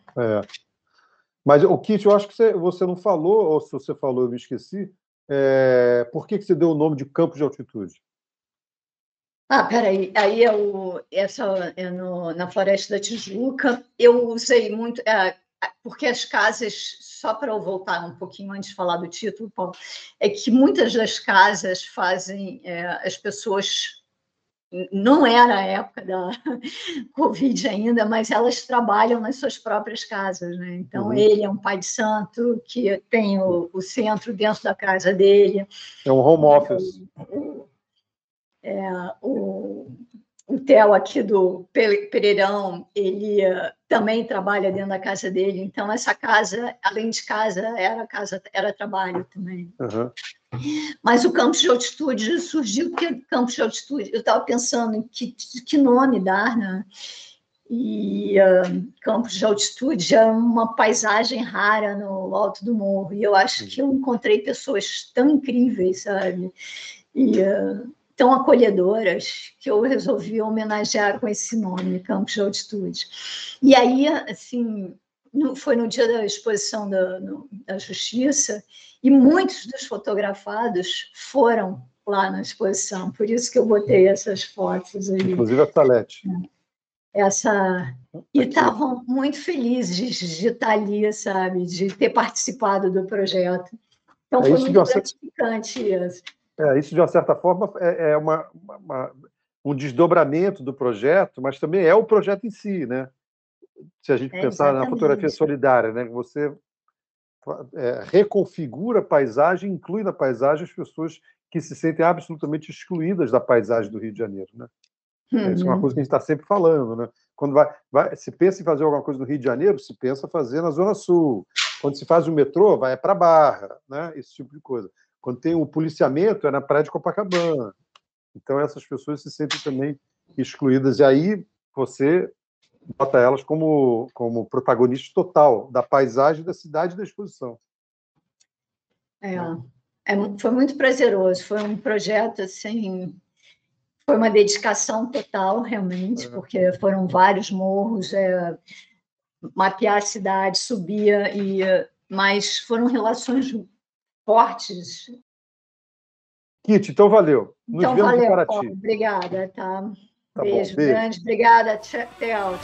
Mas, o Kitty, eu acho que você não falou, ou se você falou, eu me esqueci, por que você deu o nome de Campo de Altitude? Peraí, aí na Floresta da Tijuca, eu usei muito, porque as casas, só para eu voltar um pouquinho antes de falar do título, Paulo, é que muitas das casas fazem, as pessoas, não era a época da Covid ainda, mas elas trabalham nas suas próprias casas, né? Então, ele é um pai de santo que tem o centro dentro da casa dele. É um home office. O Theo aqui do Pereirão, ele também trabalha dentro da casa dele, então essa casa, além de casa, era trabalho também. Mas o Campos de Altitude surgiu porque Campos de Altitude, eu estava pensando em que nome dar, né? E Campos de Altitude é uma paisagem rara no alto do morro, e eu acho que eu encontrei pessoas tão incríveis, sabe? E tão acolhedoras, que eu resolvi homenagear com esse nome, Campos de Altitude. E aí, assim, foi no dia da exposição da Justiça, e muitos dos fotografados foram lá na exposição, por isso que eu botei essas fotos aí. Inclusive a Salete. E estavam muito felizes de estar ali, sabe, de ter participado do projeto. Então, foi muito gratificante isso. Isso, de uma certa forma, é um desdobramento do projeto, mas também é o projeto em si, né? Se a gente pensar na fotografia solidária, né? Você reconfigura a paisagem, inclui na paisagem as pessoas que se sentem absolutamente excluídas da paisagem do Rio de Janeiro, né? Isso é uma coisa que a gente está sempre falando, né? Quando se pensa em fazer alguma coisa no Rio de Janeiro, se pensa fazer na Zona Sul. Quando se faz o metrô, vai para a Barra, né? Esse tipo de coisa. Quando tem o policiamento, é na Praia de Copacabana. Então, essas pessoas se sentem também excluídas. E aí, você bota elas como protagonista total da paisagem da cidade e da exposição. Foi muito prazeroso. Foi um projeto, assim... Foi uma dedicação total, realmente, porque foram vários morros, mapear a cidade, subia, mas foram relações fortes. Kitty, então valeu. Nos vemos em Paraty. Paulo, obrigada, tá? Beijo grande, obrigada, tchau, tchau.